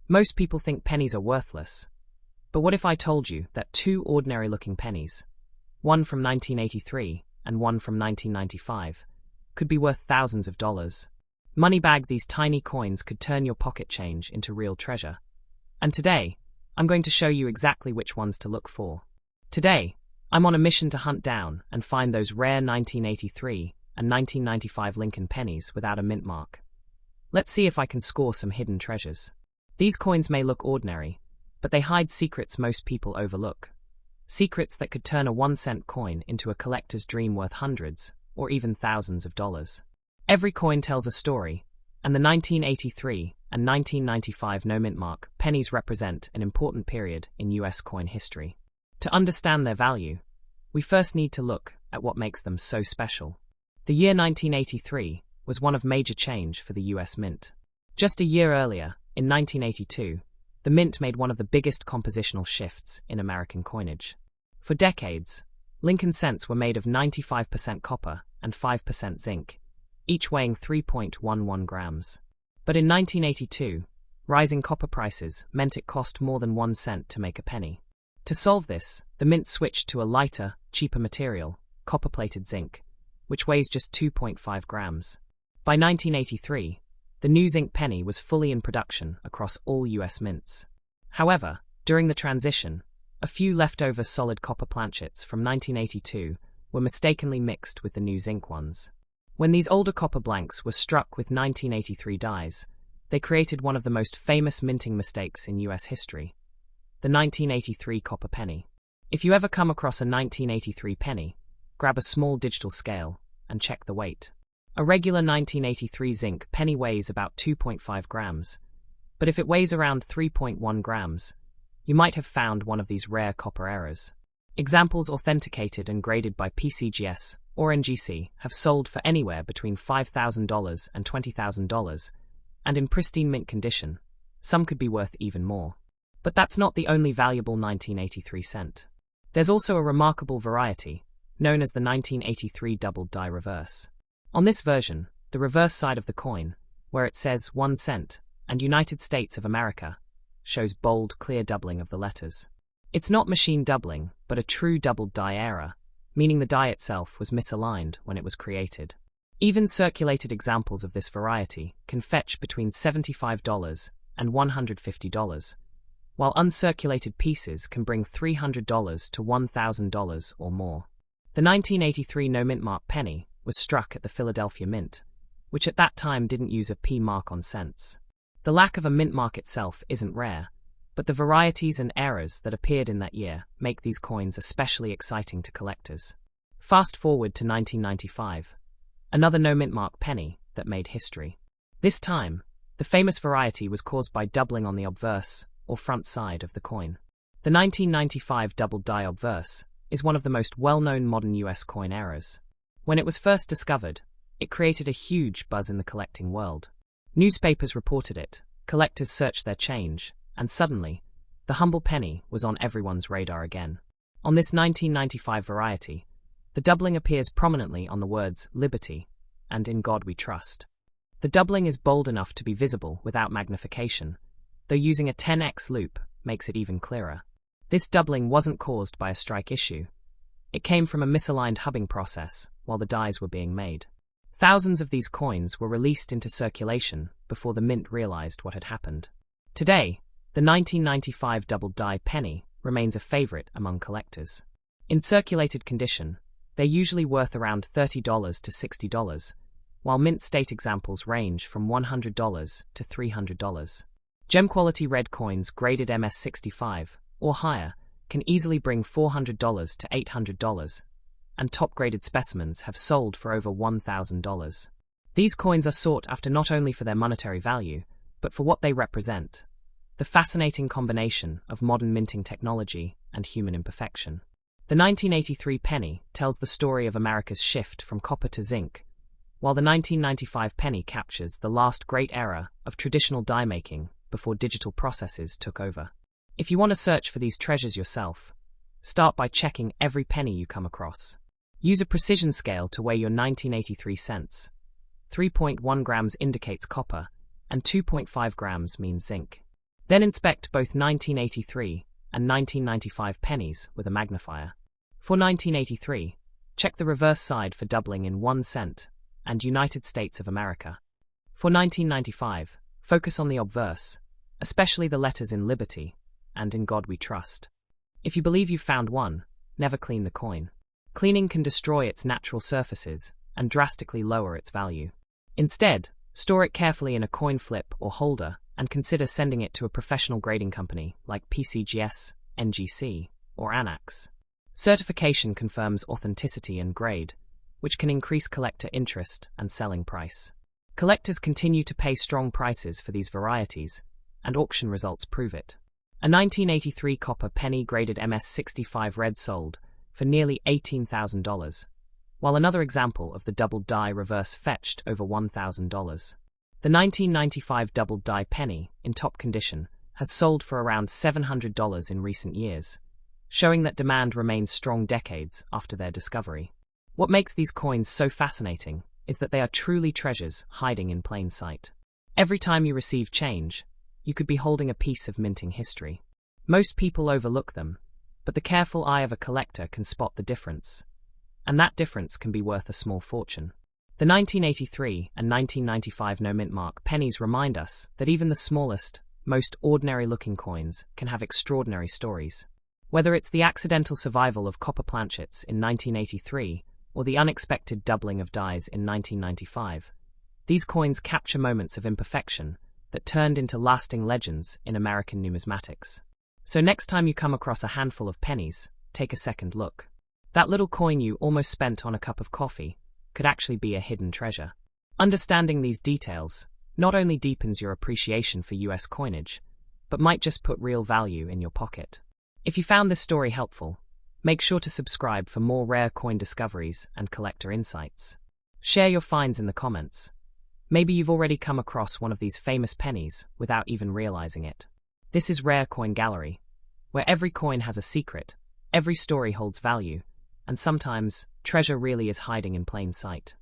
Most people think pennies are worthless. But what if I told you that two ordinary-looking pennies, one from 1983 and one from 1995, could be worth thousands of dollars? Moneybag, these tiny coins could turn your pocket change into real treasure. And today, I'm going to show you exactly which ones to look for. Today, I'm on a mission to hunt down and find those rare 1983 and 1995 Lincoln pennies without a mint mark. Let's see if I can score some hidden treasures. These coins may look ordinary, but they hide secrets most people overlook. Secrets that could turn a 1-cent coin into a collector's dream worth hundreds, or even thousands of dollars. Every coin tells a story, and the 1983 and 1995 no-mintmark pennies represent an important period in US coin history. To understand their value, we first need to look at what makes them so special. The year 1983 was one of major change for the US Mint. Just a year earlier, in 1982, the Mint made one of the biggest compositional shifts in American coinage. For decades, Lincoln cents were made of 95% copper and 5% zinc, each weighing 3.11 grams. But in 1982, rising copper prices meant it cost more than 1 cent to make a penny. To solve this, the Mint switched to a lighter, cheaper material, copper-plated zinc, which weighs just 2.5 grams. By 1983, the new zinc penny was fully in production across all US mints. However, during the transition, a few leftover solid copper planchets from 1982 were mistakenly mixed with the new zinc ones. When these older copper blanks were struck with 1983 dies, they created one of the most famous minting mistakes in US history, the 1983 copper penny. If you ever come across a 1983 penny, grab a small digital scale and check the weight. A regular 1983 zinc penny weighs about 2.5 grams, but if it weighs around 3.1 grams, you might have found one of these rare copper errors. Examples authenticated and graded by PCGS or NGC have sold for anywhere between $5,000 and $20,000, and in pristine mint condition, some could be worth even more. But that's not the only valuable 1983 cent. There's also a remarkable variety, known as the 1983 double die reverse. On this version, the reverse side of the coin, where it says 1 cent and United States of America, shows bold, clear doubling of the letters. It's not machine doubling, but a true doubled die error, meaning the die itself was misaligned when it was created. Even circulated examples of this variety can fetch between $75 and $150, while uncirculated pieces can bring $300 to $1,000 or more. The 1983 no-mintmark penny was struck at the Philadelphia Mint, which at that time didn't use a P mark on cents. The lack of a mint mark itself isn't rare, but the varieties and errors that appeared in that year make these coins especially exciting to collectors. Fast forward to 1995, another no-mintmark penny that made history. This time, the famous variety was caused by doubling on the obverse, or front side of the coin. The 1995 double die obverse is one of the most well-known modern US coin errors. When it was first discovered, it created a huge buzz in the collecting world. Newspapers reported it, collectors searched their change, and suddenly, the humble penny was on everyone's radar again. On this 1995 variety, the doubling appears prominently on the words "Liberty" and "In God We Trust." The doubling is bold enough to be visible without magnification, though using a 10x loop makes it even clearer. This doubling wasn't caused by a strike issue. It came from a misaligned hubbing process while the dies were being made. Thousands of these coins were released into circulation before the Mint realized what had happened. Today, the 1995 double die penny remains a favorite among collectors. In circulated condition, they're usually worth around $30 to $60, while mint state examples range from $100 to $300. Gem-quality red coins graded MS65 or higher can easily bring $400 to $800, and top-graded specimens have sold for over $1,000. These coins are sought after not only for their monetary value, but for what they represent: the fascinating combination of modern minting technology and human imperfection. The 1983 penny tells the story of America's shift from copper to zinc, while the 1995 penny captures the last great era of traditional die-making before digital processes took over. If you want to search for these treasures yourself, start by checking every penny you come across. Use a precision scale to weigh your 1983 cents. 3.1 grams indicates copper, and 2.5 grams means zinc. Then inspect both 1983 and 1995 pennies with a magnifier. For 1983, check the reverse side for doubling in 1 cent and United States of America. For 1995, focus on the obverse, especially the letters in Liberty and In God We Trust. If you believe you've found one, never clean the coin. Cleaning can destroy its natural surfaces and drastically lower its value. Instead, store it carefully in a coin flip or holder and consider sending it to a professional grading company like PCGS, NGC, or Anax. Certification confirms authenticity and grade, which can increase collector interest and selling price. Collectors continue to pay strong prices for these varieties, and auction results prove it. A 1983 copper penny graded MS65 red sold for nearly $18,000, while another example of the doubled die reverse fetched over $1,000. The 1995 doubled die penny, in top condition, has sold for around $700 in recent years, showing that demand remains strong decades after their discovery. What makes these coins so fascinating is that they are truly treasures hiding in plain sight. Every time you receive change, you could be holding a piece of minting history. Most people overlook them, but the careful eye of a collector can spot the difference, and that difference can be worth a small fortune. The 1983 and 1995 no-mintmark pennies remind us that even the smallest, most ordinary-looking coins can have extraordinary stories. Whether it's the accidental survival of copper planchets in 1983 or the unexpected doubling of dies in 1995, these coins capture moments of imperfection that turned into lasting legends in American numismatics. So next time you come across a handful of pennies, take a second look. That little coin you almost spent on a cup of coffee could actually be a hidden treasure. Understanding these details not only deepens your appreciation for US coinage, but might just put real value in your pocket. If you found this story helpful, make sure to subscribe for more rare coin discoveries and collector insights. Share your finds in the comments. Maybe you've already come across one of these famous pennies without even realizing it. This is Rare Coin Gallery, where every coin has a secret, every story holds value, and sometimes treasure really is hiding in plain sight.